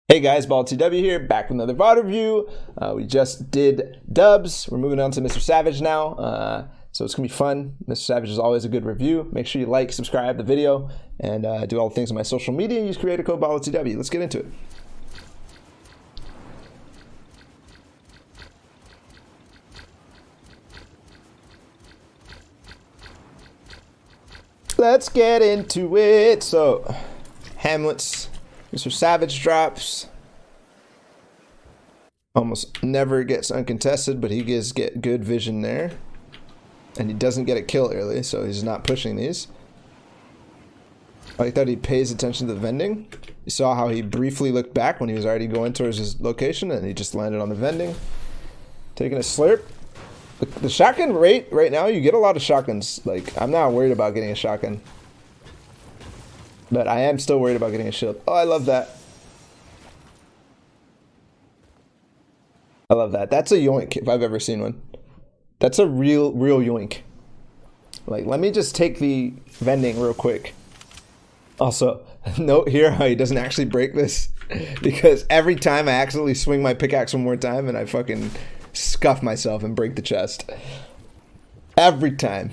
Hey guys, Ballatw here, back with another VOD review. We just did dubs. We're moving on to MrSavage now, so it's gonna be fun. MrSavage is always a good review. Make sure you like, subscribe the video, and do all the things on my social media. Use creator code Ballatw. Let's get into it. Let's get into it. So, Hamlet's MrSavage drops. Almost never gets uncontested, but he does get good vision there. And he doesn't get a kill early, so he's not pushing these. I like that he pays attention to the vending. You saw how he briefly looked back when he was already going towards his location, and he just landed on the vending. Taking a slurp. The shotgun rate right now, you get a lot of shotguns. Like, I'm not worried about getting a shotgun. But I am still worried about getting a shield. Oh, I love that. I love that. That's a yoink if I've ever seen one. That's a real yoink. Like, let me just take the vending real quick. Also, note here how he doesn't actually break this. Because every time I accidentally swing my pickaxe one more time and I fucking scuff myself and break the chest. Every time.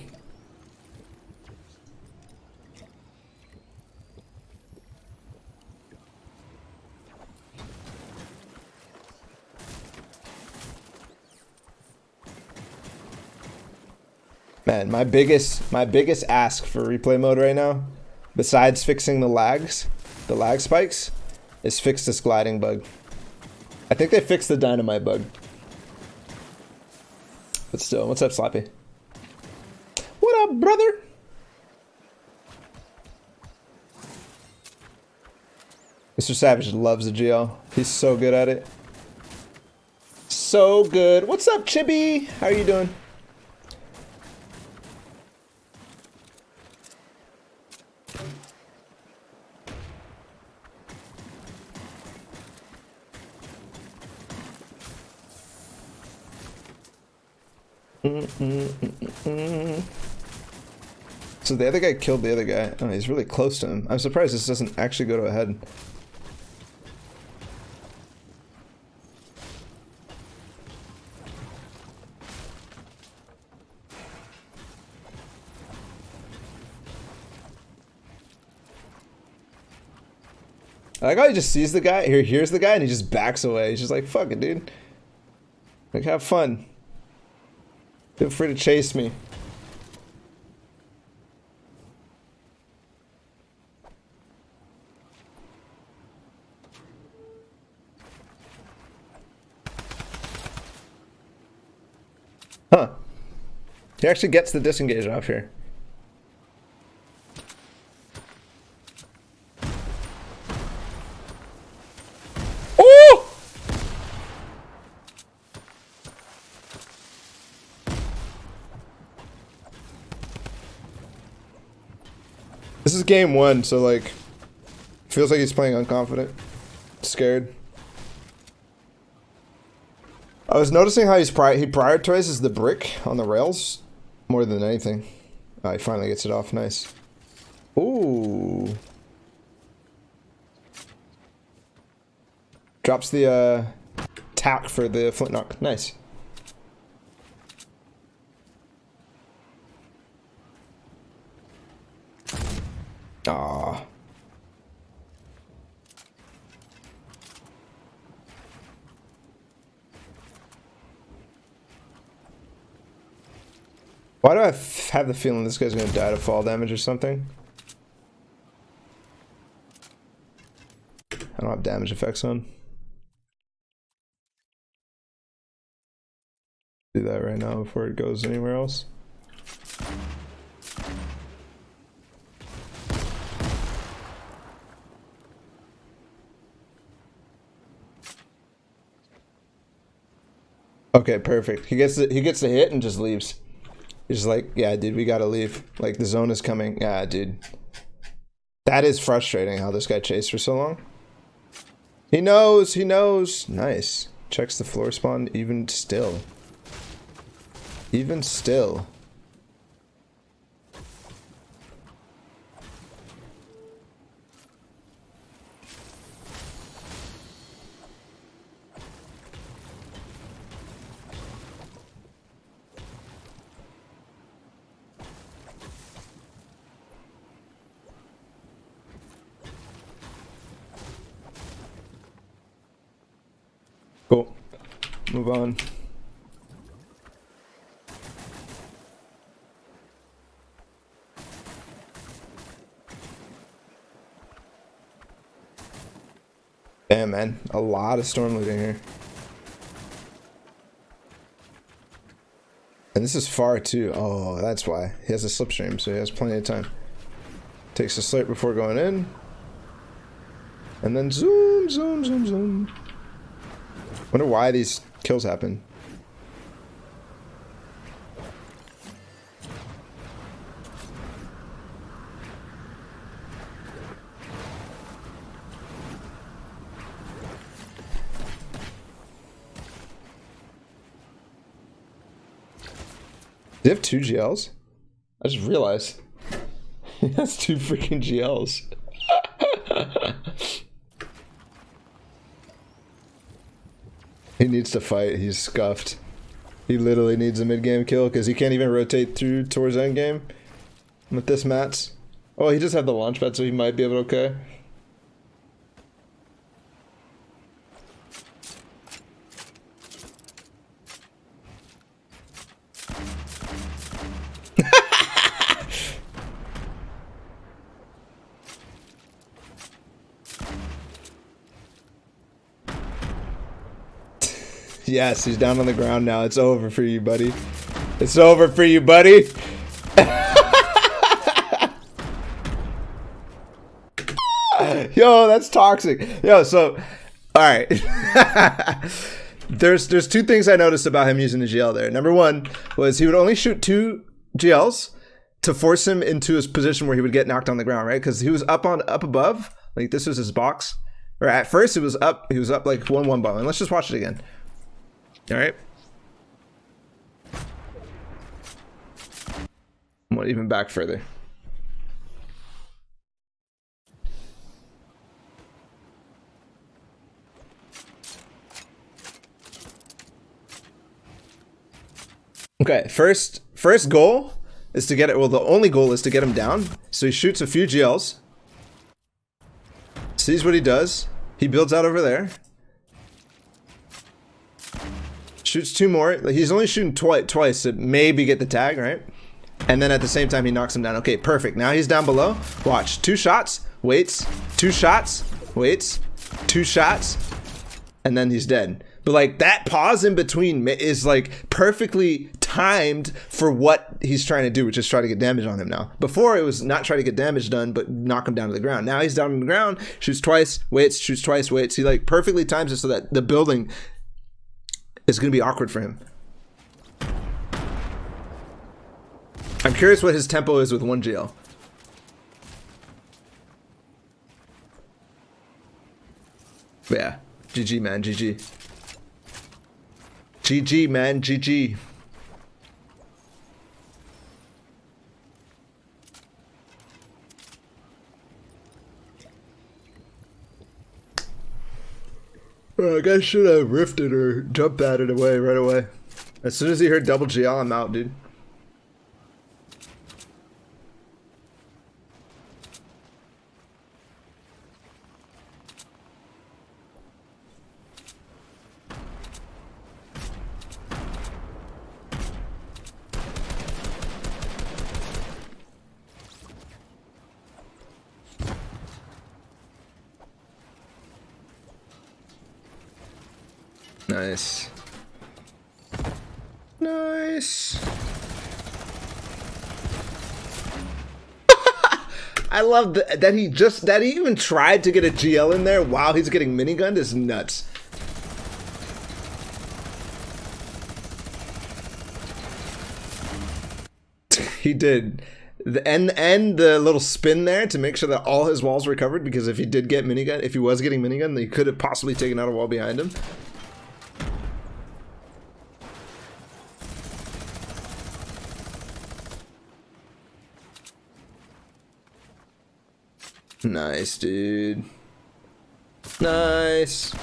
Man, my biggest ask for replay mode right now, besides fixing the lag spikes, is fix this gliding bug. I think they fixed the dynamite bug. But still, what's up, Slappy? What up, brother? MrSavage loves the GL. He's so good at it. So good. What's up, Chibi? How are you doing? So the other guy killed the other guy. Oh, he's really close to him. I'm surprised this doesn't actually go to a head. I like how he just sees the guy, hears the guy, and he just backs away. He's just like, fuck it, dude. Like, have fun. Feel free to chase me. Huh. He actually gets the disengage off here. Oh! This is game one, so like, feels like he's playing unconfident, scared. I was noticing how he prioritizes the brick on the rails more than anything. Oh, he finally gets it off. Nice. Ooh. Drops the tack for the flintlock. Nice. Aww. Why do I have the feeling this guy's gonna die to fall damage or something? I don't have damage effects on. Do that right now before it goes anywhere else. Okay, perfect. He gets the hit and just leaves. He's just like, yeah, dude, we gotta leave. Like, the zone is coming. Yeah, dude. That is frustrating how this guy chased for so long. He knows, he knows. Nice. Checks the floor spawn even still. Even still. Move on. Damn, man. A lot of storm looting here. And this is far too. Oh, that's why. He has a slipstream, so he has plenty of time. Takes a slurp before going in. And then zoom, zoom, zoom, zoom. Wonder why these kills happen. Do you have 2 GLs? I just realized. He has 2 freaking GLs. He needs to fight. He's scuffed. He literally needs a mid-game kill because he can't even rotate through towards endgame with this mats. Oh, he just had the launch pad, so he might be able to okay. Yes, he's down on the ground now. It's over for you, buddy. It's over for you, buddy. Yo, that's toxic. Yo, so, all right. There's 2 things I noticed about him using the GL there. Number 1 was he would only shoot 2 GLs to force him into his position where he would get knocked on the ground, right? Because he was up above, like this was his box. Or at first it was up. He was up like 1-1 bomb. And let's just watch it again. All right. I'm gonna even back further. Okay, first goal is to get it. Well, the only goal is to get him down. So he shoots a few GLs, sees what he does. He builds out over there. Shoots 2 more. He's only shooting twice to maybe get the tag, right? And then at the same time, he knocks him down. Okay, perfect. Now he's down below. Watch. 2 shots. Waits. 2 shots. Waits. 2 shots. And then he's dead. But like that pause in between is like perfectly timed for what he's trying to do, which is try to get damage on him now. Before it was not try to get damage done, but knock him down to the ground. Now he's down on the ground, shoots twice, waits, shoots twice, waits. He like perfectly times it so that the building is going to be awkward for him. I'm curious what his tempo is with 1 GL. But yeah, GG man, GG. GG man, GG. I guess should have rifted or jumped at it away right away. As soon as he heard double GL, I'm out, dude. Nice. Nice. I love that he even tried to get a GL in there while he's getting minigunned is nuts. He did. And the little spin there to make sure that all his walls were covered, because if he did get minigun, if he was getting minigun, he could have possibly taken out a wall behind him. Nice, dude. Nice.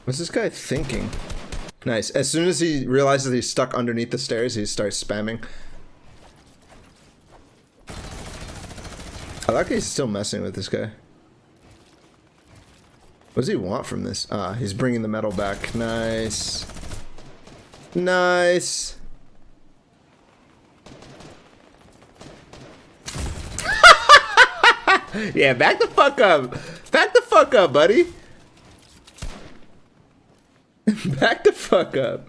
What's this guy thinking? Nice. As soon as he realizes he's stuck underneath the stairs, he starts spamming. I like he's still messing with this guy. What does he want from this? Ah, he's bringing the metal back. Nice. Nice. Yeah, back the fuck up. Back the fuck up, buddy. Back the fuck up.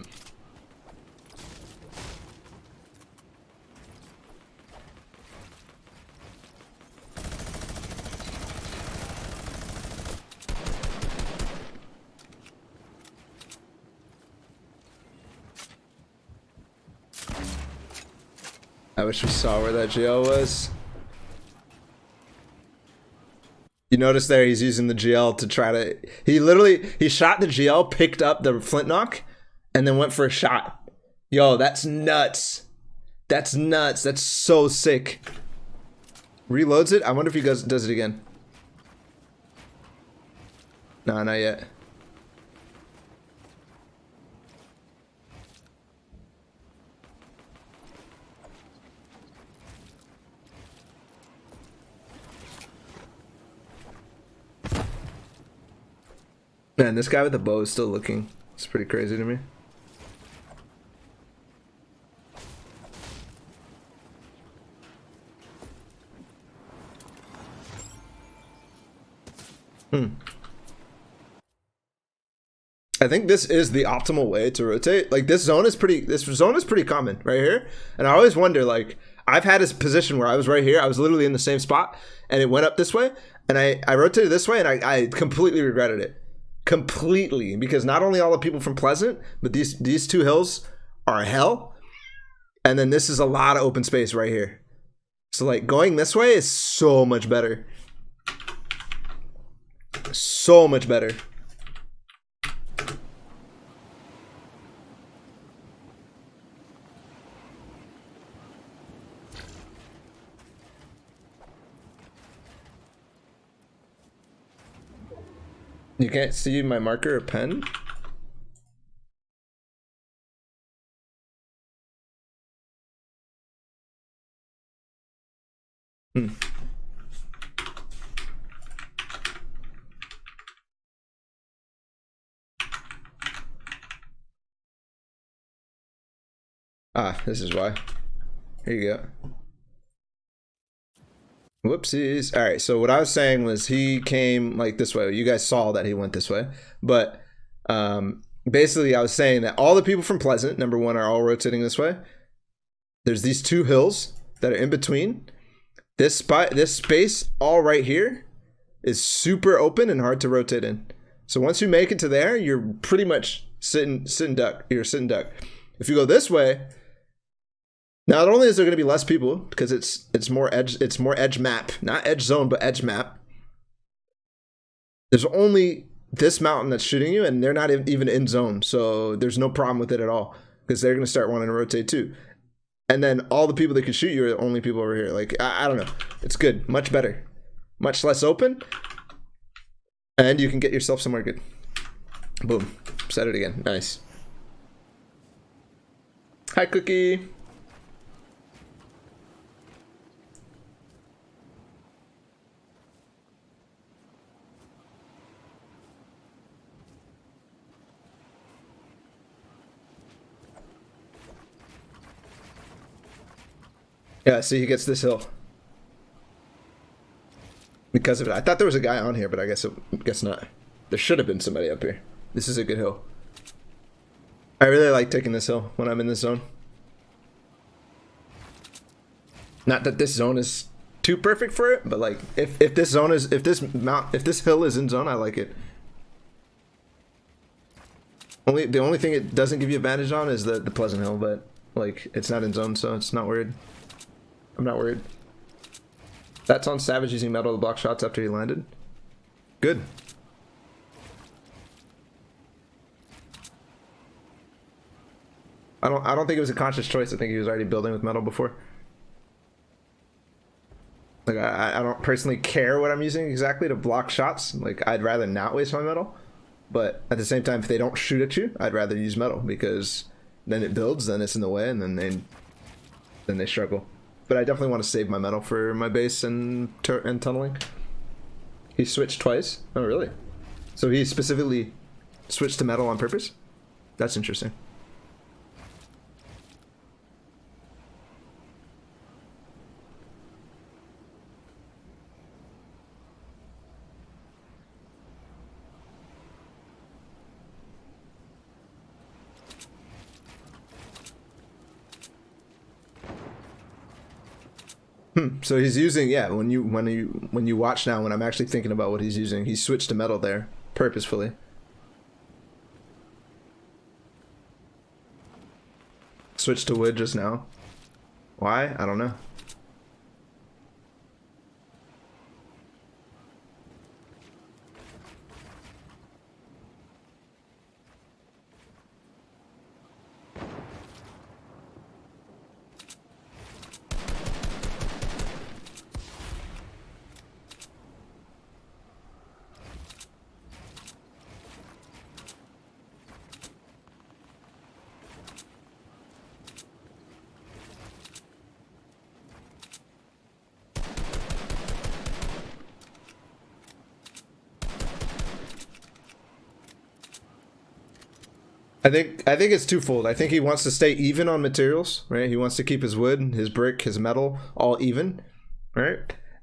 I wish we saw where that GL was. You notice there he's using the GL to try to... He shot the GL, picked up the flintlock, and then went for a shot. Yo, that's nuts. That's nuts. That's so sick. Reloads it? I wonder if he does it again. Nah, not yet. Man, this guy with the bow is still looking. It's pretty crazy to me. I think this is the optimal way to rotate. Like this zone is pretty common right here. And I always wonder, like, I've had a position where I was right here. I was literally in the same spot and it went up this way and I rotated this way and I completely regretted it. Completely, because not only all the people from Pleasant, but these two hills are hell, and then this is a lot of open space right here. So like going this way is so much better, so much better. You can't see my marker or pen? Ah, this is why. Here you go. Whoopsies. All right, so what I was saying was he came like this way. You guys saw that he went this way. But basically I was saying that all the people from Pleasant, number one, are all rotating this way. There's these two hills that are in between. This space all right here is super open and hard to rotate in. So once you make it to there, you're pretty much sitting duck. You're sitting duck. If you go this way, not only is there going to be less people because it's more edge map, not edge zone, but edge map. There's only this mountain that's shooting you, and they're not even in zone, so there's no problem with it at all because they're going to start wanting to rotate too. And then all the people that can shoot you are the only people over here. Like I don't know, it's good, much better, much less open, and you can get yourself somewhere good. Boom, said it again. Nice. Hi, Cookie. Yeah, see, he gets this hill because of it. I thought there was a guy on here, but I guess not. There should have been somebody up here. This is a good hill. I really like taking this hill when I'm in this zone. Not that this zone is too perfect for it, but like if this hill is in zone, I like it. The only thing it doesn't give you advantage on is the Pleasant Hill, but like it's not in zone, so it's not weird. I'm not worried. That's on Savage using metal to block shots after he landed. Good. I don't think it was a conscious choice. I think he was already building with metal before. Like I don't personally care what I'm using exactly to block shots. Like I'd rather not waste my metal. But at the same time, if they don't shoot at you, I'd rather use metal because then it builds, then it's in the way, and then they struggle. But I definitely want to save my metal for my base and tunneling. He switched twice. Oh, really? So he specifically switched to metal on purpose? That's interesting. So he's using, yeah, when you watch now, when I'm actually thinking about what he's using, he switched to metal there purposefully. Switched to wood just now. Why? I don't know. I think it's twofold. I think he wants to stay even on materials, right? He wants to keep his wood, his brick, his metal all even, right?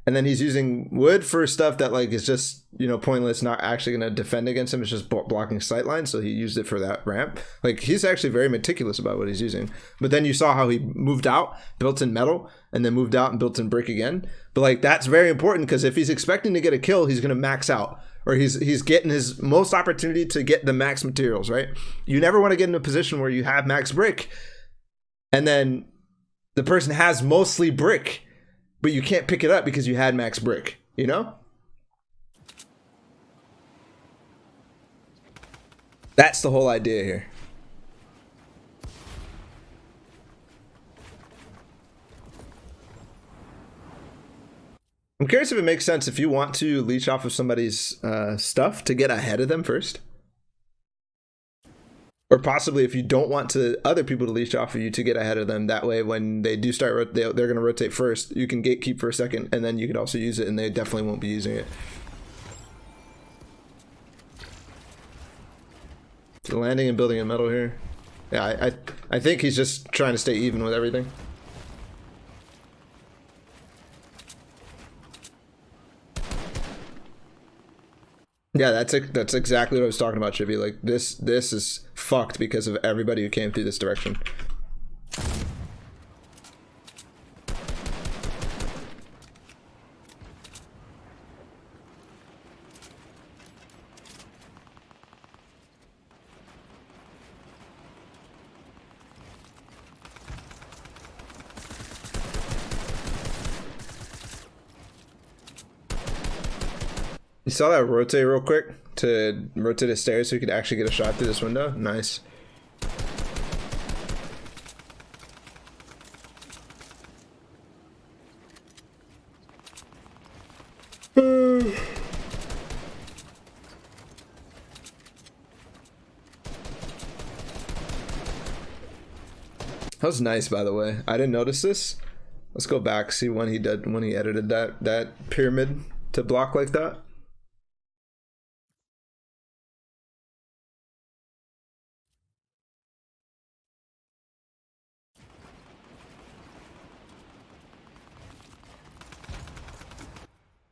And then he's using wood for stuff that like is just, you know, pointless, not actually going to defend against him. It's just blocking sight lines. So he used it for that ramp. Like he's actually very meticulous about what he's using. But then you saw how he moved out, built in metal, and then moved out and built in brick again. But like that's very important because if he's expecting to get a kill, he's going to max out. Or he's getting his most opportunity to get the max materials, right? You never want to get in a position where you have max brick and then the person has mostly brick, but you can't pick it up because you had max brick, you know? That's the whole idea here. I'm curious if it makes sense if you want to leech off of somebody's stuff to get ahead of them first. Or possibly if you don't want to other people to leech off of you to get ahead of them. That way when they do start, they're going to rotate first. You can gatekeep for a second and then you could also use it and they definitely won't be using it. So landing and building in metal here. Yeah, I think he's just trying to stay even with everything. Yeah, that's exactly what I was talking about, Chippy. Like this is fucked because of everybody who came through this direction. You saw that rotate real quick to rotate the stairs so you could actually get a shot through this window? Nice. That was nice, by the way. I didn't notice this. Let's go back, see when he edited that pyramid to block like that.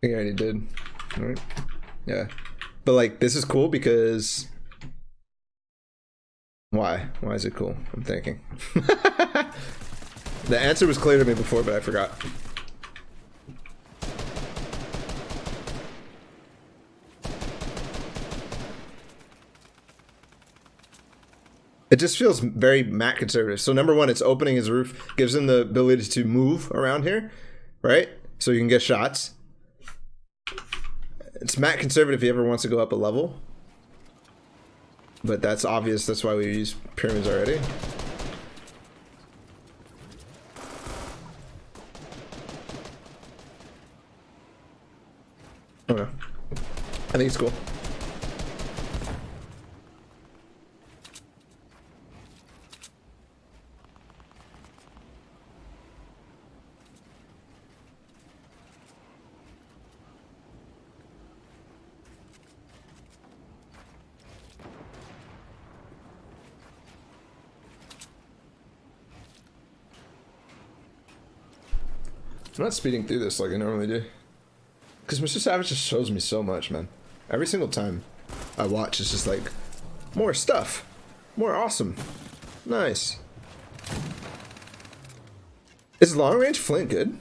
I think I already did. All right. Yeah. But like this is cool because why? Why is it cool? I'm thinking. The answer was clear to me before, but I forgot. It just feels very mat conservative. So number one, it's opening his roof, gives him the ability to move around here, right? So you can get shots. It's mat conservative if he ever wants to go up a level. But that's obvious, that's why we use pyramids already. I don't know. I think it's cool. I'm not speeding through this like I normally do. Because MrSavage just shows me so much, man. Every single time I watch, it's just like, more stuff. More awesome. Nice. Is long range flint good?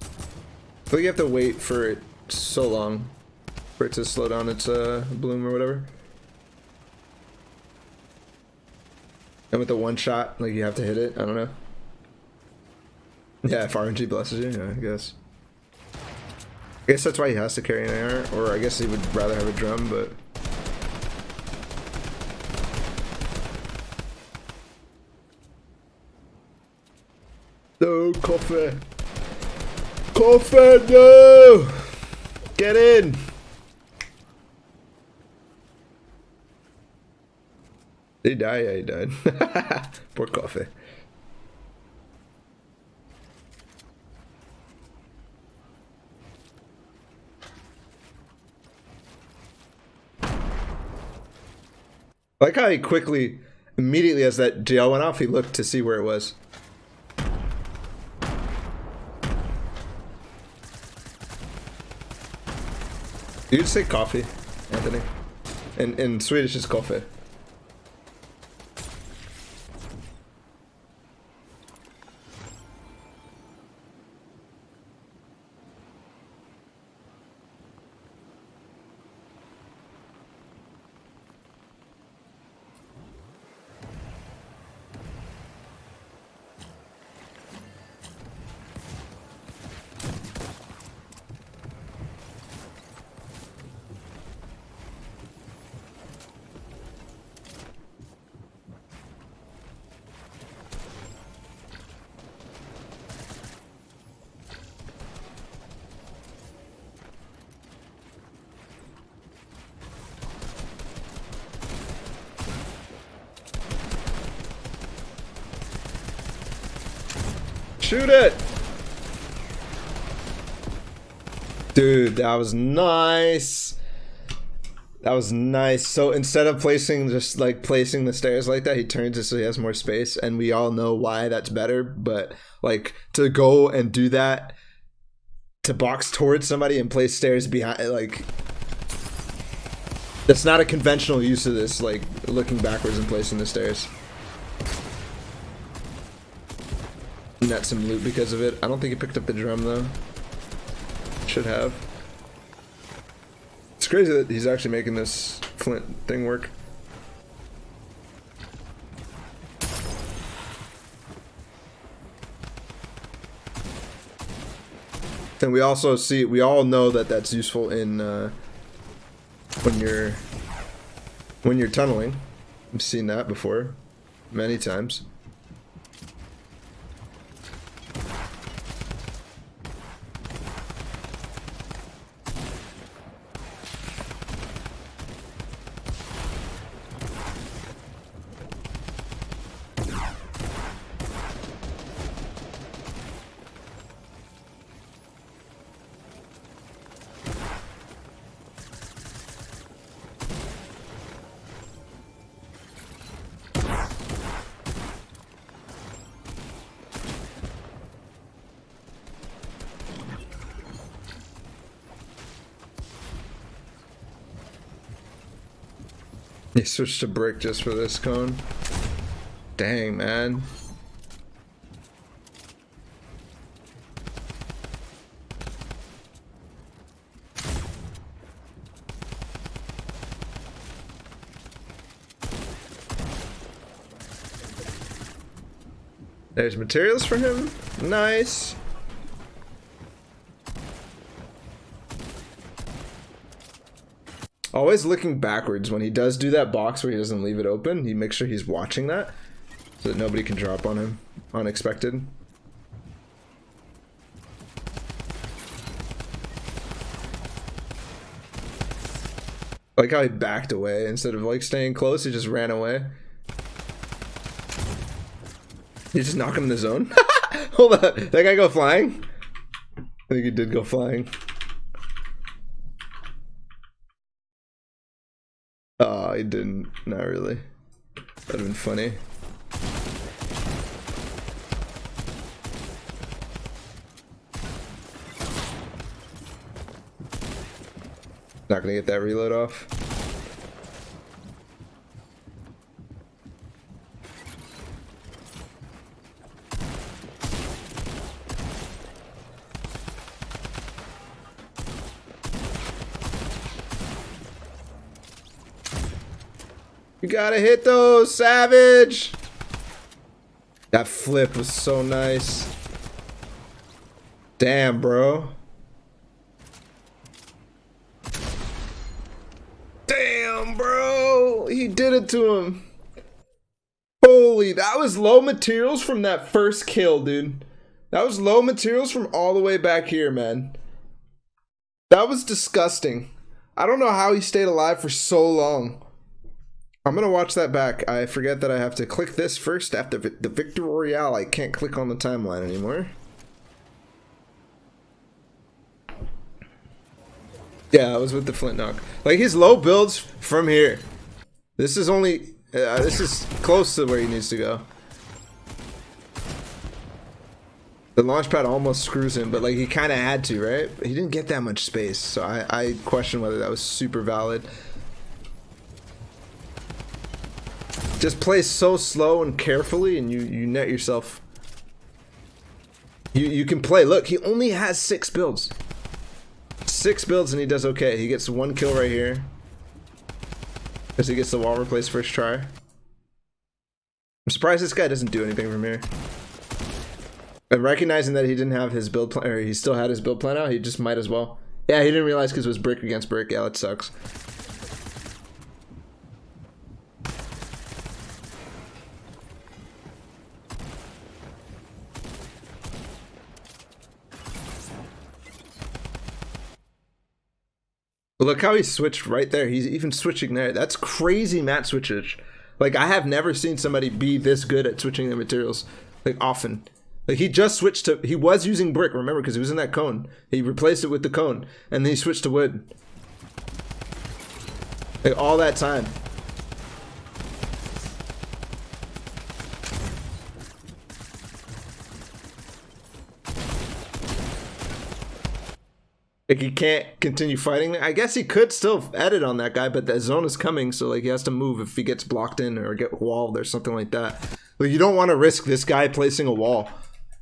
I feel like you have to wait for it so long for it to slow down its bloom or whatever. And with the one shot, like you have to hit it. I don't know. Yeah, if RNG blesses you, yeah, I guess. I guess that's why he has to carry an AR, or I guess he would rather have a drum, but... No, coffee! Coffee, no! Get in! Did he die? Yeah, he died. Poor coffee. I like how he quickly, immediately as that jail went off, he looked to see where it was. You'd say coffee, Anthony. In Swedish, it's coffee. Shoot it! Dude, that was nice. That was nice. So instead of placing the stairs like that, he turns it so he has more space, and we all know why that's better, but like to go and do that, to box towards somebody and place stairs behind, like that's not a conventional use of this, like looking backwards and placing the stairs. Net some loot because of it. I don't think he picked up the drum though. Should have. It's crazy that he's actually making this flint thing work. And we also see, we all know that that's useful in when you're tunneling. I've seen that before many times. He switched to brick just for this cone. Dang, man. There's materials for him. Nice. Always looking backwards when he does do that box where he doesn't leave it open. He makes sure he's watching that so that nobody can drop on him unexpected. I like how he backed away instead of like staying close. He just ran away. You just knock him in the zone. Hold on, that guy go flying? I think he did go flying. Oh, he didn't. Not really. That'd have been funny. Not gonna get that reload off. You gotta hit those, Savage! That flip was so nice. Damn, bro. Damn, bro. He did it to him. Holy, that was low materials from that first kill, dude. That was low materials from all the way back here, man. That was disgusting. I don't know how he stayed alive for so long. I'm gonna watch that back. I forget that I have to click this first after the Victory Royale. I can't click on the timeline anymore. Yeah, I was with the flint knock. Like, his low builds from here. This is only, this is close to where he needs to go. The launch pad almost screws him, but like he kind of had to, right? But he didn't get that much space, so I question whether that was super valid. Just play so slow and carefully, and you net yourself. You can play. Look, he only has 6 builds. 6 builds and he does okay. He gets 1 kill right here. Because he gets the wall replaced first try. I'm surprised this guy doesn't do anything from here. And recognizing that he didn't have his build plan, or he still had his build plan out, he just might as well. Yeah, he didn't realize because it was brick against brick. Yeah, that sucks. Look how he switched right there. He's even switching there. That's crazy mat switchage. Like, I have never seen somebody be this good at switching their materials, like, often. Like, he just switched to, he was using brick, remember, because he was in that cone. He replaced it with the cone, and then he switched to wood. Like, all that time. Like, he can't continue fighting. I guess he could still edit on that guy, but that zone is coming, so like he has to move if he gets blocked in or get walled or something like that. Like, you don't want to risk this guy placing a wall,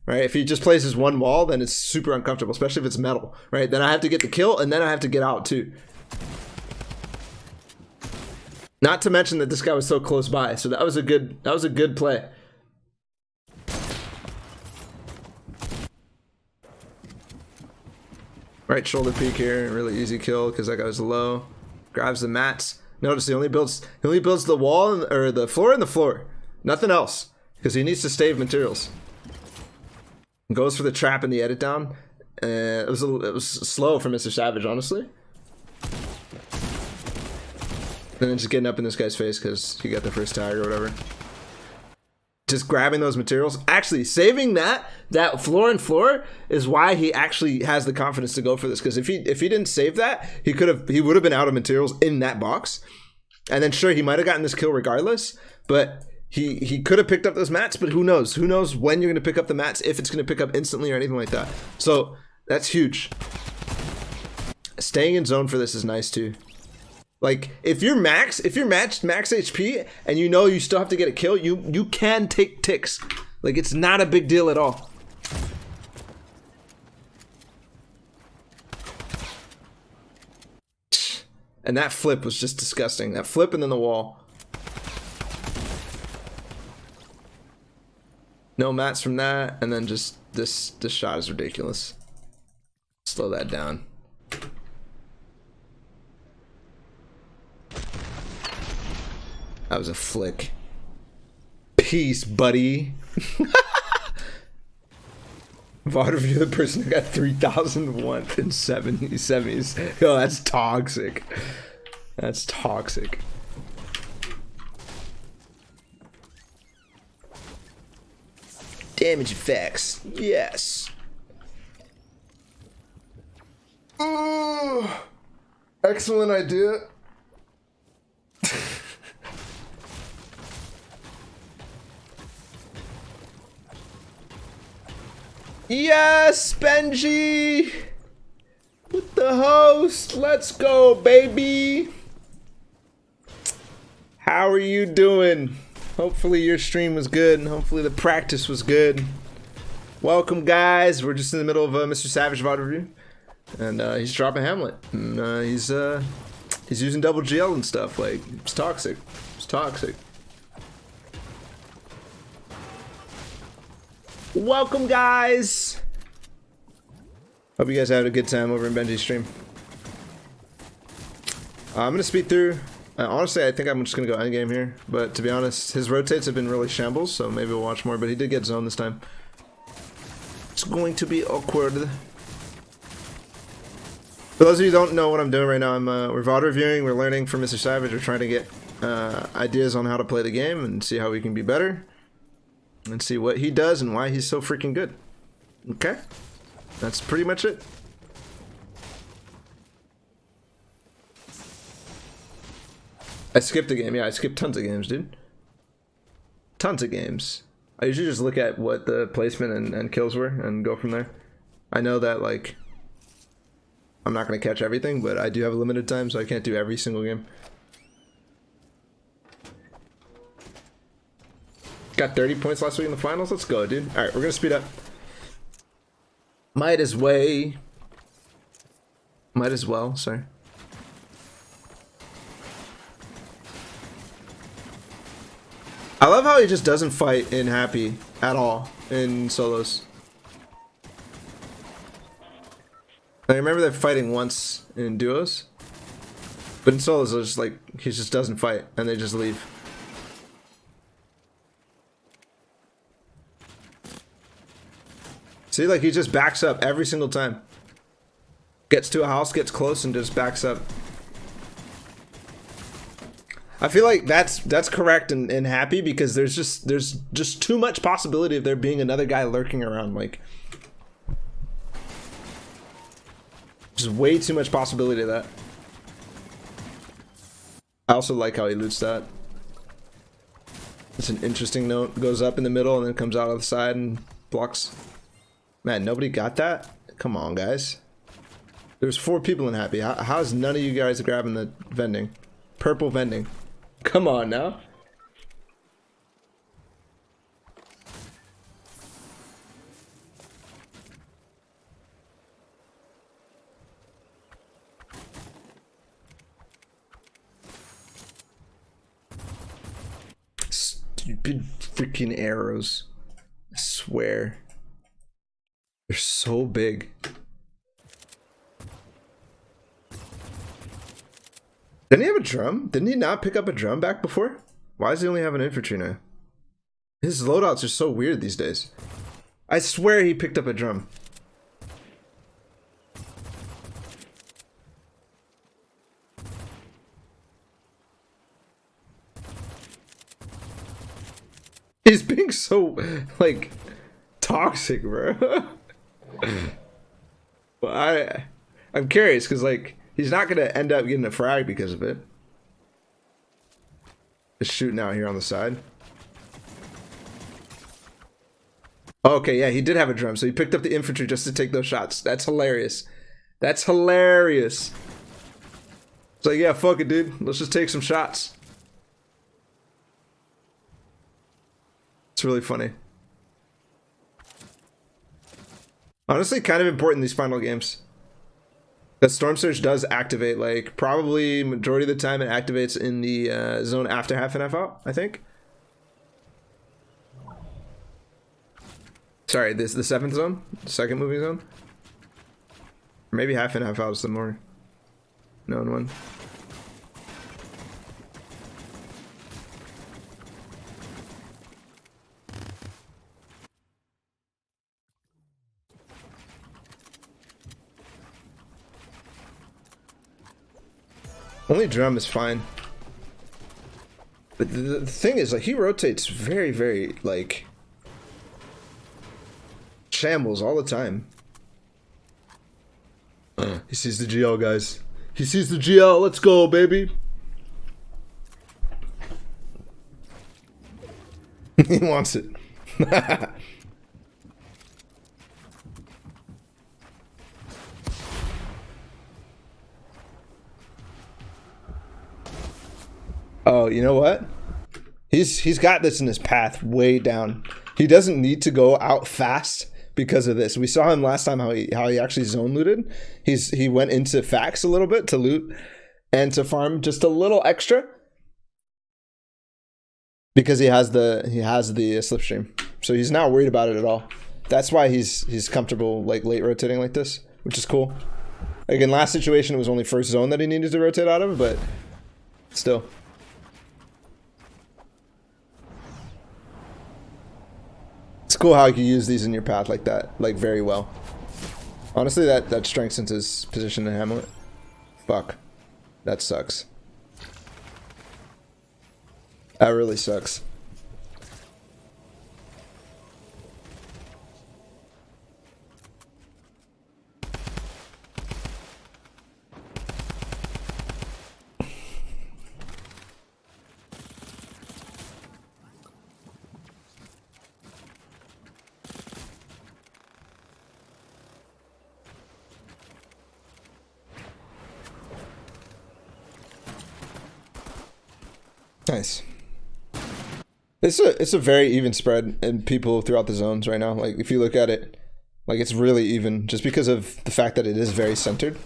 right? If he just places one wall, then it's super uncomfortable, especially if it's metal, right? Then I have to get the kill, and then I have to get out too. Not to mention that this guy was so close by, so that was a good play. Right shoulder peek here, really easy kill because that guy was low. Grabs the mats. Notice he only builds the wall or the floor and the floor. Nothing else. Because he needs to save materials. Goes for the trap and the edit down. It was slow for MrSavage, honestly. And then just getting up in this guy's face because he got the first tag or whatever. Just grabbing those materials, actually saving that floor and floor is why he actually has the confidence to go for this. Because if he didn't save that, he would have been out of materials in that box, and then sure, he might have gotten this kill regardless. But he could have picked up those mats. But who knows? Who knows when you're going to pick up the mats, if it's going to pick up instantly or anything like that. So that's huge. Staying in zone for this is nice too. Like, if you're max HP and you know you still have to get a kill, you can take ticks. Like, it's not a big deal at all. And that flip was just disgusting. That flip and then the wall. No mats from that, and then just this shot is ridiculous. Slow that down. That was a flick. Peace, buddy. VOD review the person who got 3,001 in 70s. Yo, that's toxic. That's toxic. Damage effects. Yes. Oh, excellent idea. Yes, Benji! What the the host. Let's go, baby. How are you doing? Hopefully your stream was good and hopefully the practice was good. Welcome, guys. We're just in the middle of a MrSavage VOD review. And he's dropping Hamlet. And he's using double GL and stuff. Like, it's toxic. It's toxic. Welcome, guys. Hope you guys had a good time over in Benji's stream. I'm gonna speed through. Honestly, I think I'm just gonna go endgame here. But to be honest, his rotates have been really shambles, so maybe we'll watch more. But he did get zone this time. It's going to be awkward. For those of you who don't know what I'm doing right now, we're VOD reviewing. We're learning from MrSavage. We're trying to get ideas on how to play the game and see how we can be better. And see what he does and why he's so freaking good. Okay? That's pretty much it. I skipped a game. Yeah, I skipped tons of games, dude. Tons of games. I usually just look at what the placement and kills were and go from there. I know that, like, I'm not going to catch everything, but I do have a limited time, so I can't do every single game. Got 30 points last week in the finals. Let's go, dude. All right, we're going to speed up. Might as well, sorry. I love how he just doesn't fight in Happy at all in solos. I remember they're fighting once in duos, but in solos, it's just like he just doesn't fight and they just leave. See, like he just backs up every single time. Gets to a house, gets close, and just backs up. I feel like that's correct and happy because there's just too much possibility of there being another guy lurking around. Like, just way too much possibility of that. I also like how he loots that. It's an interesting note. Goes up in the middle and then comes out of the side and blocks. Man, nobody got that? Come on, guys. There's 4 people in Happy. How's none of you guys grabbing the vending? Purple vending. Come on now. Stupid freaking arrows. I swear. They're so big. Didn't he have a drum? Didn't he not pick up a drum back before? Why does he only have an infantry now? His loadouts are so weird these days. I swear he picked up a drum. He's being so, like, toxic, bro. Well, I'm curious because, like, he's not gonna end up getting a frag because of it. Just shooting out here on the side. Okay, yeah, he did have a drum, so he picked up the infantry just to take those shots. That's hilarious. That's hilarious. It's like, yeah, fuck it, dude. Let's just take some shots. It's really funny. Honestly, kind of important in these final games. That Storm Surge does activate, like, probably majority of the time it activates in the zone after half and half out, I think. Sorry, this the 7th zone? The 2nd moving zone? Or maybe half and half out is the more known one. Only drum is fine. But the thing is, like, he rotates very, very, like, shambles all the time. He sees the GL, guys. He sees the GL. Let's go, baby. He wants it. Oh, you know what? He's got this in his path way down. He doesn't need to go out fast because of this. We saw him last time how he actually zone looted. He went into facts a little bit to loot and to farm just a little extra because he has the slipstream. So he's not worried about it at all. That's why he's comfortable like late rotating like this, which is cool. Again, last situation it was only first zone that he needed to rotate out of, but still. It's cool how you can use these in your path like that, like very well. Honestly, that strengthens his position in Hamlet. Fuck. That sucks. That really sucks. Nice. It's a very even spread in people throughout the zones right now. Like if you look at it, like it's really even just because of the fact that it is very centered.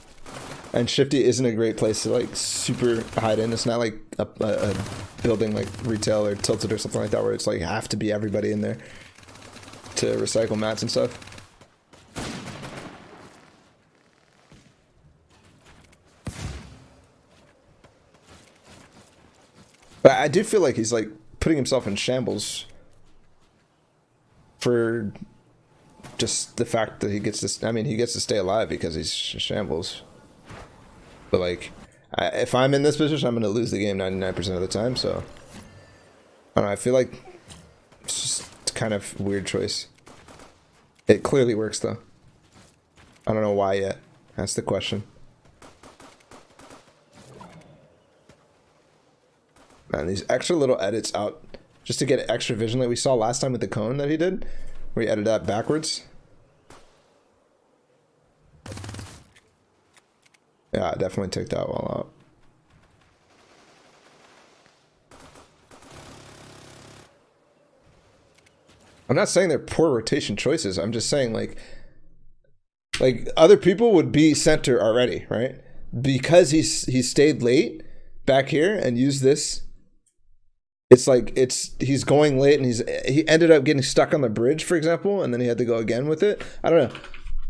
And Shifty isn't a great place to like super hide in. It's not like a building like retail or Tilted or something like that where it's like have to be everybody in there to recycle mats and stuff. But I do feel like he's like putting himself in shambles for just the fact that he gets this. I mean, he gets to stay alive because he's shambles. But like, if I'm in this position, I'm going to lose the game 99% of the time. So I don't know. I feel like it's just kind of a weird choice. It clearly works though. I don't know why yet. That's the question. Man, these extra little edits out just to get extra vision like we saw last time with the cone that he did, where he edited that backwards. Yeah, I definitely took that wall out. I'm not saying they're poor rotation choices. I'm just saying like other people would be center already, right? Because he stayed late back here and used this. It's like he's going late and he ended up getting stuck on the bridge, for example, and then he had to go again with it. I don't know.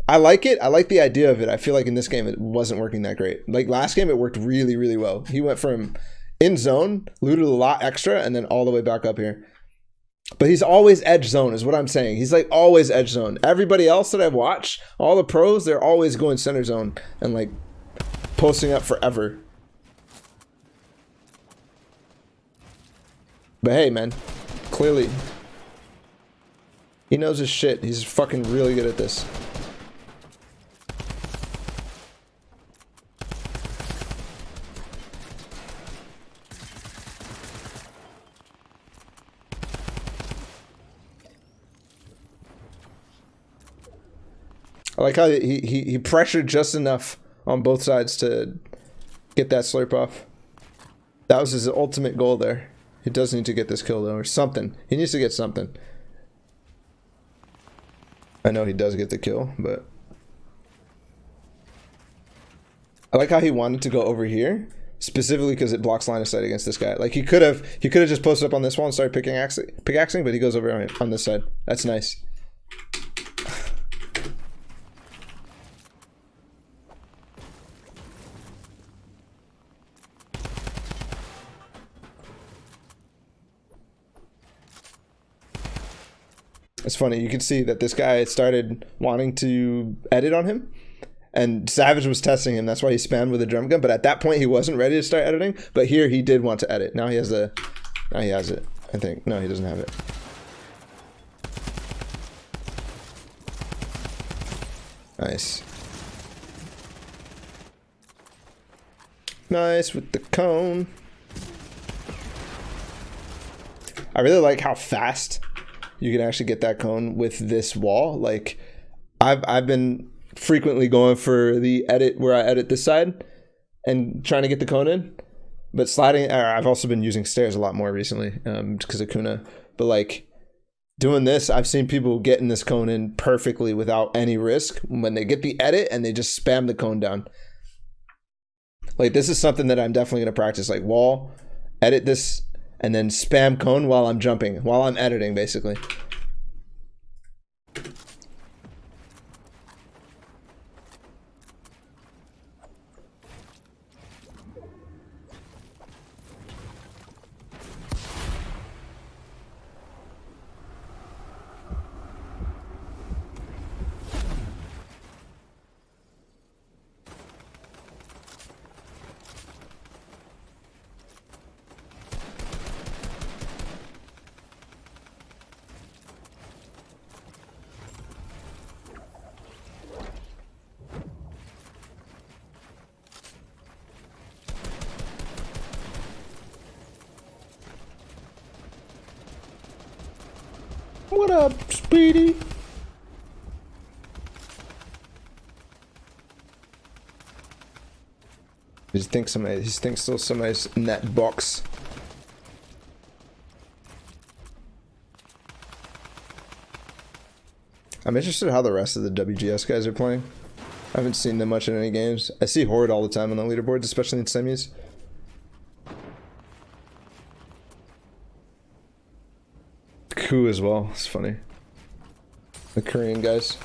I like it. I like the idea of it. I feel like in this game it wasn't working that great. Like last game it worked really, really well. He went from in zone, looted a lot extra, and then all the way back up here. But he's always edge zone is what I'm saying. He's like always edge zone. Everybody else that I've watched, all the pros, they're always going center zone and like posting up forever. But hey, man, clearly he knows his shit. He's fucking really good at this. I like how he pressured just enough on both sides to get that slurp off. That was his ultimate goal there. He does need to get this kill though, or something. He needs to get something. I know he does get the kill, but I like how he wanted to go over here specifically because it blocks line of sight against this guy. Like he could have just posted up on this wall and started pickaxing, but he goes over on this side. That's nice. It's funny, you can see that this guy started wanting to edit on him, and Savage was testing him. That's why he spammed with a drum gun. But at that point, he wasn't ready to start editing. But here, he did want to edit. Now he has the. Now he has it. I think. No, he doesn't have it. Nice. Nice with the cone. I really like how fast you can actually get that cone with this wall. Like I've been frequently going for the edit where I edit this side and trying to get the cone in, But sliding, I've also been using stairs a lot more recently because of Kuna. But like doing this, I've seen people getting this cone in perfectly without any risk when they get the edit and they just spam the cone down. Like this is something that I'm definitely going to practice. Like wall, edit this, and then spam cone while I'm jumping, while I'm editing basically. What up, Speedy? He thinks still somebody's in that box. I'm interested in how the rest of the WGS guys are playing. I haven't seen them much in any games. I see Horde all the time on the leaderboards, especially in semis. Ku as well. It's funny. The Korean guys.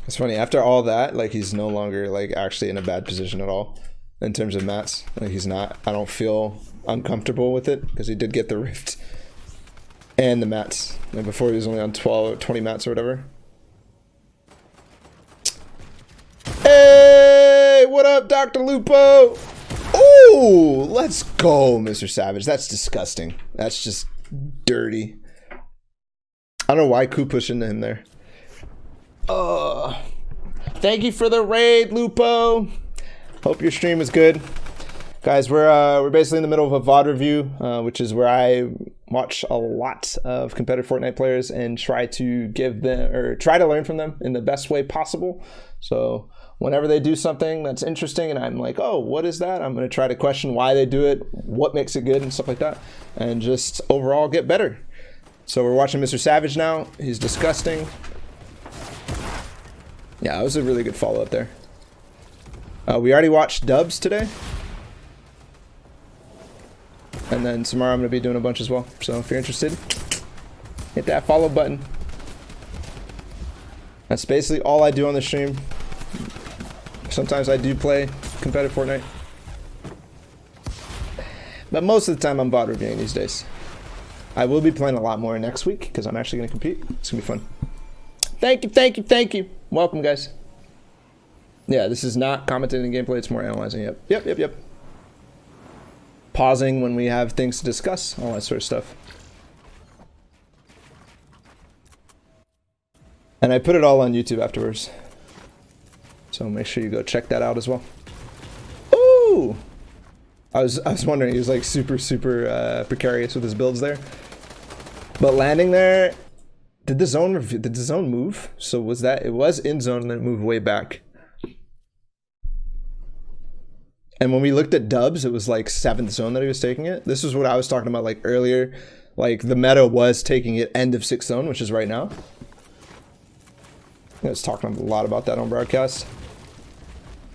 It's funny, after all that, like he's no longer like actually in a bad position at all in terms of mats. Like he's not, I don't feel uncomfortable with it because he did get the rift and the mats. Like before he was only on 20 mats or whatever. Hey, what up, Dr. Lupo? Ooh, let's go, Mr. Savage. That's disgusting. That's just dirty. I don't know why Ku pushed into him there. Thank you for the raid, Lupo. Hope your stream is good. Guys, we're basically in the middle of a VOD review, which is where I watch a lot of competitive Fortnite players and try to give them, or try to learn from them in the best way possible. So whenever they do something that's interesting and I'm like, oh, what is that? I'm going to try to question why they do it, what makes it good and stuff like that, and just overall get better. So we're watching MrSavage now. He's disgusting. Yeah, that was a really good follow-up there. We already watched dubs today. And then tomorrow I'm going to be doing a bunch as well. So if you're interested, hit that follow button. That's basically all I do on the stream. Sometimes I do play competitive Fortnite. But most of the time I'm VOD reviewing these days. I will be playing a lot more next week because I'm actually going to compete. It's going to be fun. Thank you, thank you, thank you. Welcome, guys. Yeah, this is not commenting in gameplay. It's more analyzing. Yep. Pausing when we have things to discuss. All that sort of stuff. And I put it all on YouTube afterwards. So make sure you go check that out as well. Ooh! I was wondering, he was like super precarious with his builds there. But landing there, did the zone move? So was that, it was in zone and then it moved way back. And when we looked at dubs, it was like 7th zone that he was taking it. This is what I was talking about like earlier. Like the meta was taking it end of 6th zone, which is right now. I was talking a lot about that on broadcast.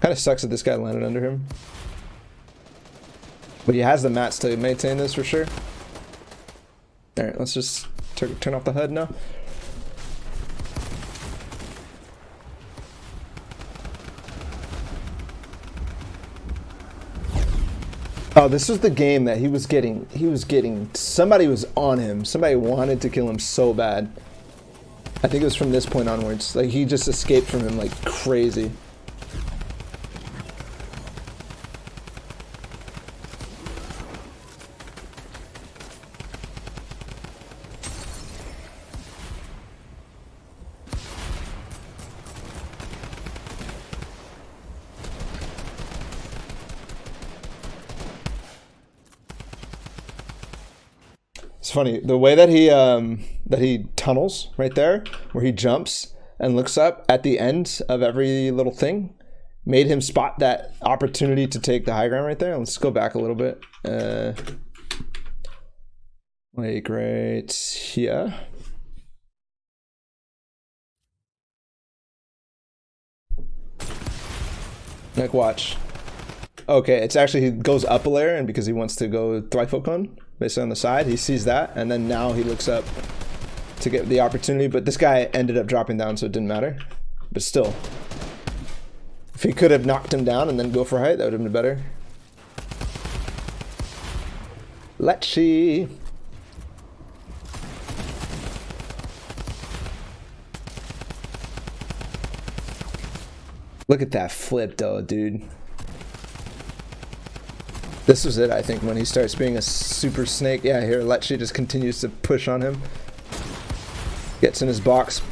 Kind of sucks that this guy landed under him. But he has the mats to maintain this for sure. Alright, let's just turn off the HUD now. Oh, this was the game that he was getting, somebody was on him. Somebody wanted to kill him so bad. I think it was from this point onwards. Like, he just escaped from him like crazy. It's funny the way that he tunnels right there, where he jumps and looks up at the end of every little thing, made him spot that opportunity to take the high ground right there. Let's go back a little bit. Like right here. Like watch. Okay, it's actually he goes up a layer, and because he wants to go Thryfocon, basically on the side, he sees that, and then now he looks up to get the opportunity, but this guy ended up dropping down, so it didn't matter. But still, if he could have knocked him down and then go for height, that would have been better. Let's see. Look at that flip though, dude. This was it, I think, when he starts being a super snake. Yeah, here, Letchi just continues to push on him. Gets in his box.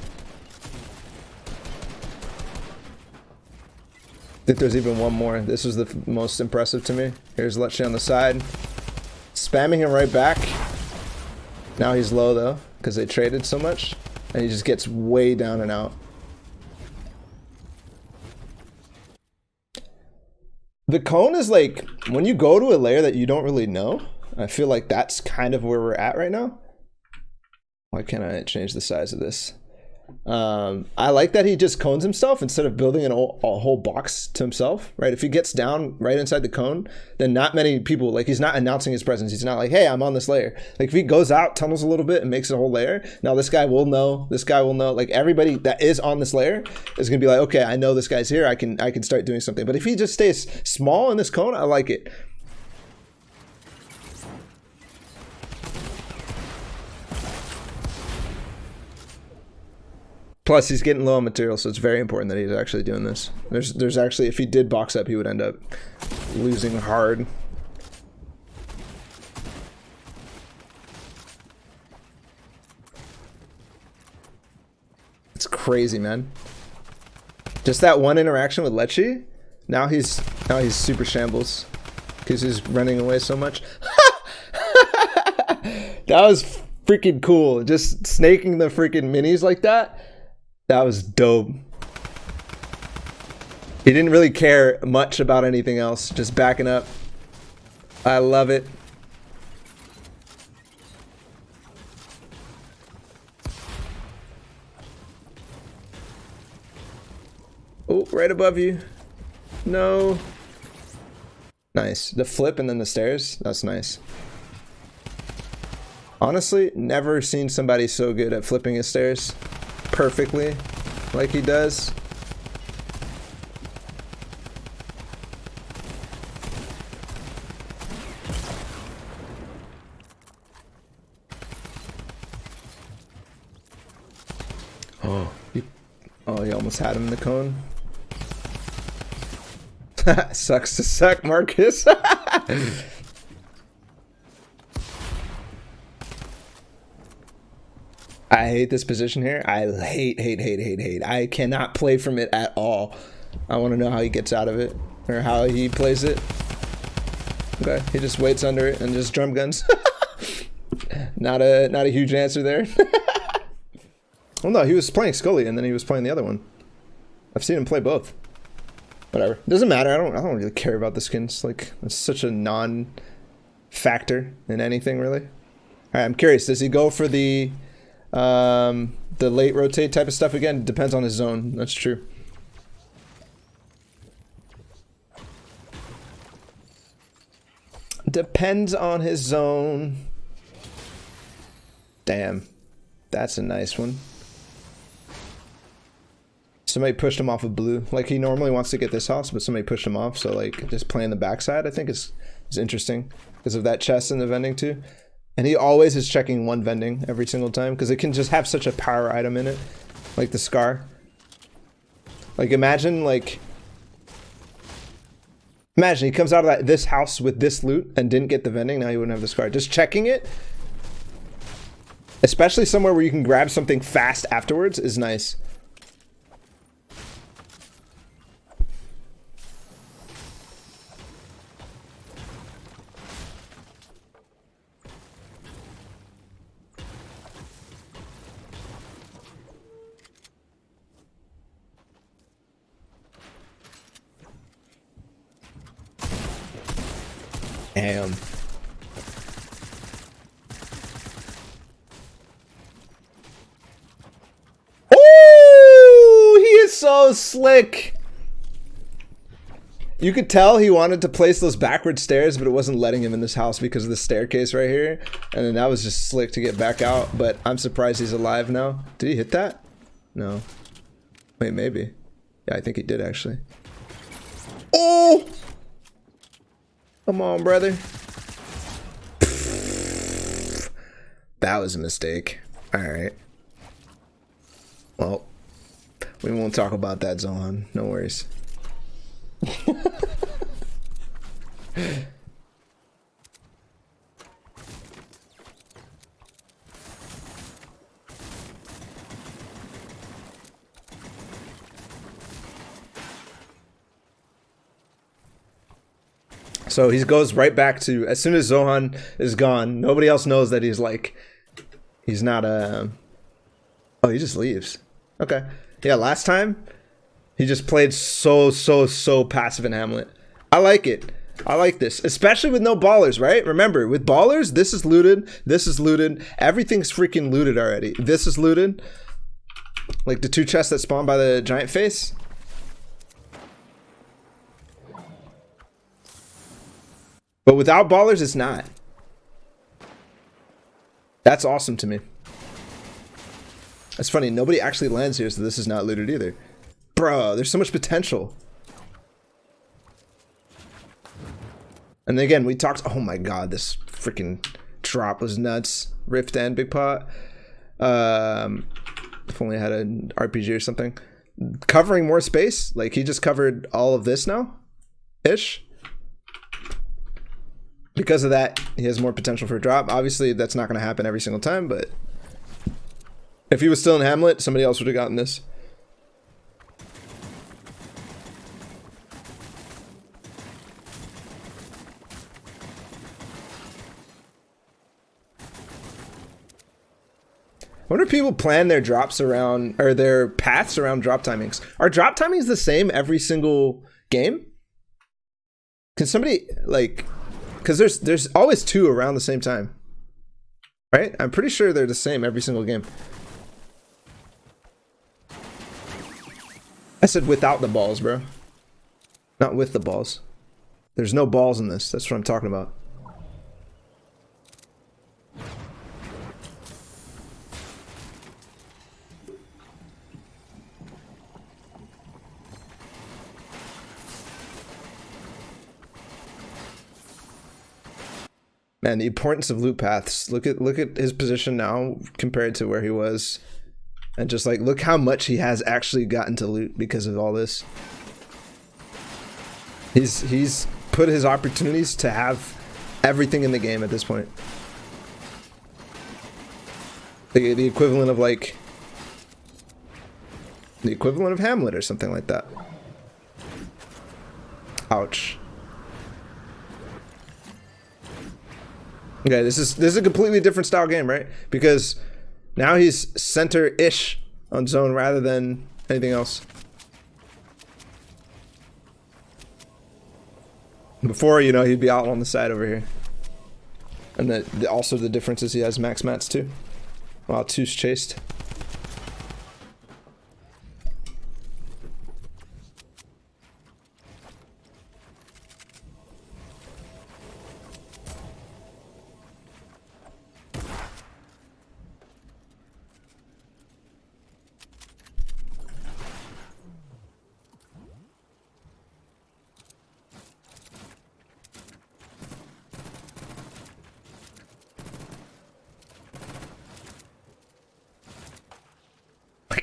I think there's even one more. This was the most impressive to me. Here's Letchi on the side. Spamming him right back. Now he's low, though, because they traded so much. And he just gets way down and out. The cone is like, when you go to a layer that you don't really know, I feel like that's kind of where we're at right now. Why can't I change the size of this? I like that he just cones himself instead of building a whole box to himself, right? If he gets down right inside the cone, then not many people, like he's not announcing his presence. He's not like, hey, I'm on this layer. Like if he goes out, tunnels a little bit and makes a whole layer, now this guy will know, like everybody that is on this layer is gonna be like, okay, I know this guy's here, I can start doing something. But if he just stays small in this cone, I like it. Plus, he's getting low on material, so it's very important that he's actually doing this. There's actually, if he did box up, he would end up losing hard. It's crazy, man. Just that one interaction with Letchi, now he's super shambles because he's running away so much. That was freaking cool. Just snaking the freaking minis like that. That was dope. He didn't really care much about anything else, just backing up. I love it. Oh, right above you. No. Nice. The flip and then the stairs. That's nice. Honestly, never seen somebody so good at flipping his stairs perfectly like he does. Oh, he almost had him in the cone. Sucks to suck, Marcus. I hate this position here. I hate. I cannot play from it at all. I want to know how he gets out of it or how he plays it. Okay, he just waits under it and just drum guns. Not a huge answer there. Well, no, he was playing Scully and then he was playing the other one. I've seen him play both. Whatever, doesn't matter. I don't really care about the skins. Like, it's such a non-factor in anything really. All right, I'm curious. Does he go for the late rotate type of stuff again? Depends on his zone. That's true. Depends on his zone. Damn, that's a nice one. Somebody pushed him off of blue. Like, he normally wants to get this house, but somebody pushed him off. So like, just playing the backside, I think is interesting because of that chest and the vending too. And he always is checking one vending every single time because it can just have such a power item in it, like the scar. Like imagine he comes out of this house with this loot and didn't get the vending. Now he wouldn't have the scar. Just checking it, especially somewhere where you can grab something fast afterwards, is nice. Damn. Oh, he is so slick. You could tell he wanted to place those backward stairs, but it wasn't letting him in this house because of the staircase right here. And then that was just slick to get back out, but I'm surprised he's alive now. Did he hit that? No. Wait, maybe. Yeah, I think he did actually. Oh! Come on, brother. That was a mistake. Alright. Well, we won't talk about that, Zohan. No worries. So he goes right back to, as soon as Zohan is gone, nobody else knows that he's like, he's not oh, he just leaves. Okay. Yeah, last time he just played so passive in Hamlet. I like it. I like this, especially with no ballers, right? Remember, with ballers, this is looted, everything's freaking looted already. This is looted. Like the 2 chests that spawn by the giant face. But without ballers, it's not. That's awesome to me. That's funny, nobody actually lands here, so this is not looted either. Bro, there's so much potential. And again, we talked, oh my god, this freaking drop was nuts. Rift and Big Pot. If only I had an RPG or something. Covering more space, like he just covered all of this now, ish. Because of that, he has more potential for a drop. Obviously, that's not going to happen every single time, but if he was still in Hamlet, somebody else would have gotten this. I wonder if people plan their drops around, or their paths around drop timings. Are drop timings the same every single game? Can somebody, like, because there's always 2 around the same time, right? I'm pretty sure they're the same every single game. I said without the balls, bro. Not with the balls. There's no balls in this. That's what I'm talking about. Man, the importance of loot paths. Look at his position now compared to where he was. And just like, look how much he has actually gotten to loot because of all this. He's put his opportunities to have everything in the game at this point. The equivalent of like, the equivalent of Hamlet or something like that. Ouch. Okay, this is a completely different style game, right? Because now he's center-ish on zone rather than anything else. Before, you know, he'd be out on the side over here. And also the difference is he has max mats too. While Two's chased.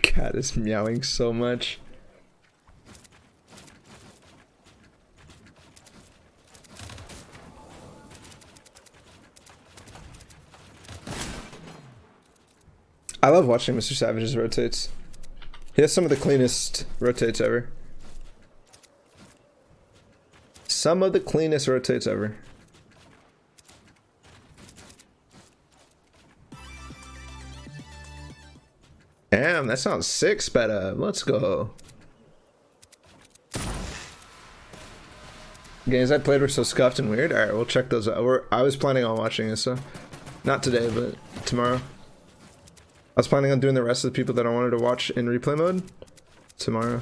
Cat is meowing so much. I love watching MrSavage's rotates. He has some of the cleanest rotates ever. Some of the cleanest rotates ever. Damn, that sounds sick, sped up. Let's go. Games I played were so scuffed and weird. All right, we'll check those out. I was planning on watching it, so not today, but tomorrow. I was planning on doing the rest of the people that I wanted to watch in replay mode tomorrow.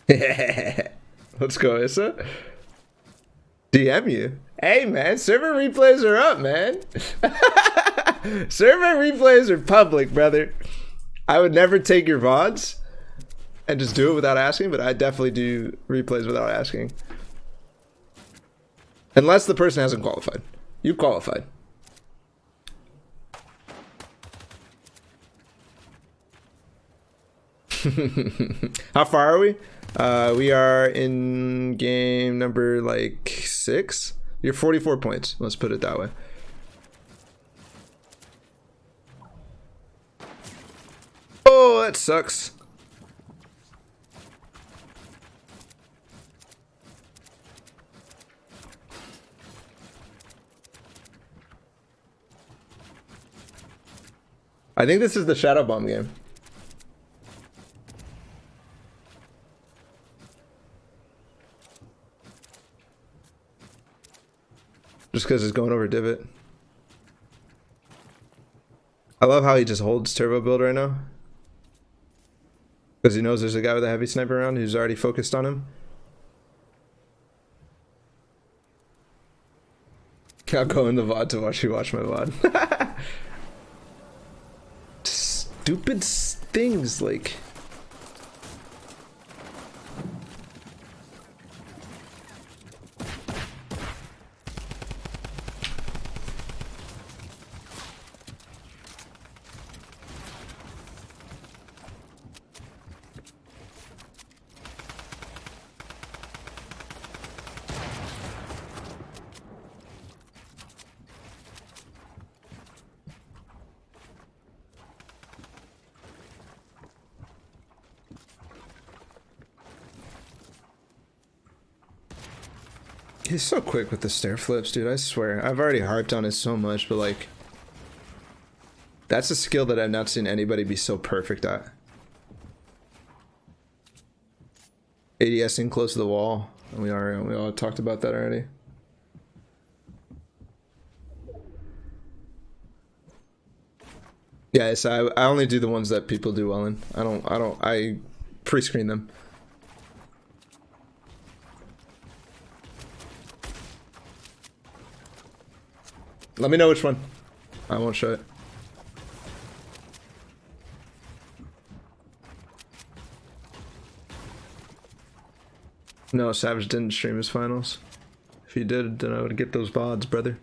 Let's go, Issa. DM you. Hey, man, server replays are up, man. Server replays are public, brother. I would never take your VODs and just do it without asking, but I definitely do replays without asking. Unless the person hasn't qualified. You qualified. How far are we? We are in game number like 6. You're 44 points. Let's put it that way. Oh, that sucks. I think this is the Shadow Bomb game. Just because it's going over divot. I love how he just holds turbo build right now. Because he knows there's a guy with a heavy sniper around who's already focused on him. I'll go in the VOD to watch you watch my VOD. Stupid things like... He's so quick with the stair flips, dude. I swear. I've already harped on it so much, but like... That's a skill that I've not seen anybody be so perfect at. ADSing close to the wall. And we all talked about that already. Yeah, so I only do the ones that people do well in. I pre-screen them. Let me know which one. I won't show it. No, Savage didn't stream his finals. If he did, then I would get those VODs, brother.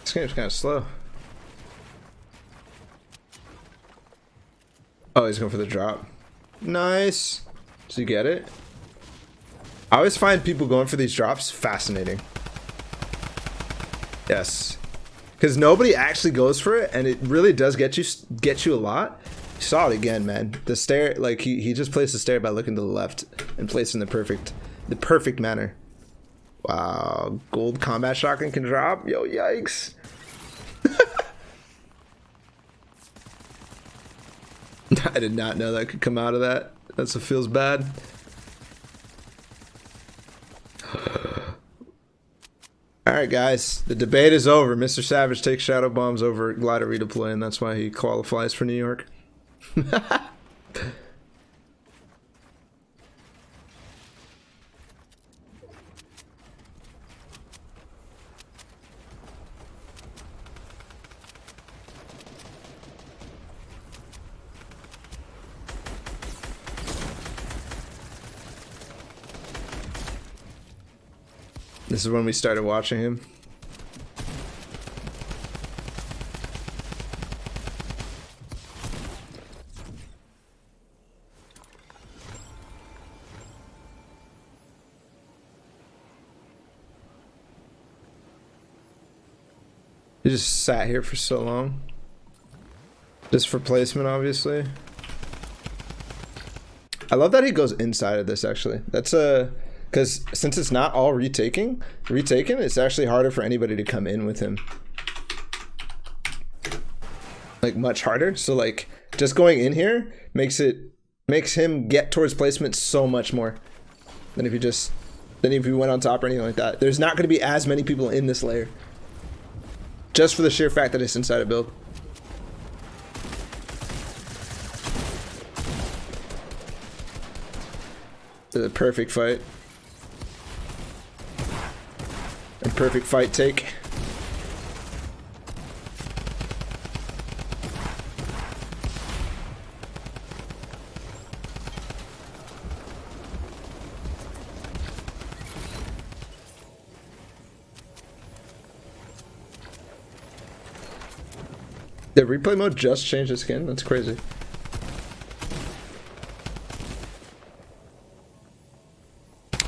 This game's kind of slow. Oh, he's going for the drop. Nice. Did you get it? I always find people going for these drops fascinating. Yes. Because nobody actually goes for it, and it really does get you a lot. You saw it again, man. The stair, like he just placed the stair by looking to the left and placed in the perfect manner. Wow, gold combat shotgun can drop? Yo, yikes. I did not know that could come out of that. That's what feels bad. Alright guys, the debate is over. MrSavage takes Shadow Bombs over Glider redeploy, and that's why he qualifies for New York. This is when we started watching him. He just sat here for so long. Just for placement, obviously. I love that he goes inside of this, actually. That's because since it's not all retaken, it's actually harder for anybody to come in with him. Like, much harder. So, like, just going in here makes him get towards placement so much more than if you went on top or anything like that. There's not going to be as many people in this layer. Just for the sheer fact that it's inside a build. The perfect fight. A perfect fight take. The replay mode just changed the skin? That's crazy.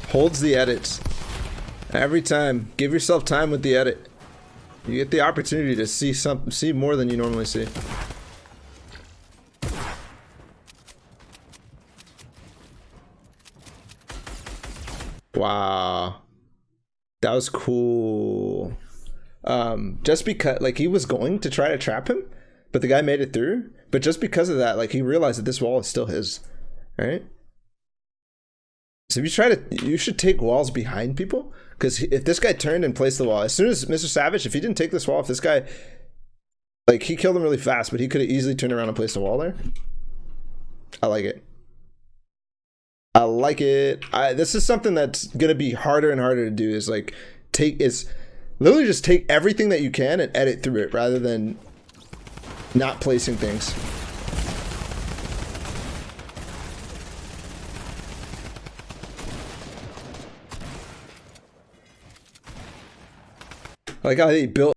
Holds the edits. Every time. Give yourself time with the edit. You get the opportunity to see more than you normally see. Wow. That was cool. Just because, like, he was going to try to trap him, but the guy made it through. But just because of that, like, he realized that this wall is still his, right? So if you should take walls behind people, because if this guy turned and placed the wall, as soon as MrSavage, if he didn't take this wall, if this guy, like, he killed him really fast, but he could have easily turned around and placed a wall there. I like it. I like it. This is something that's gonna be harder and harder to do. Is like literally just take everything that you can and edit through it rather than not placing things. I like how he built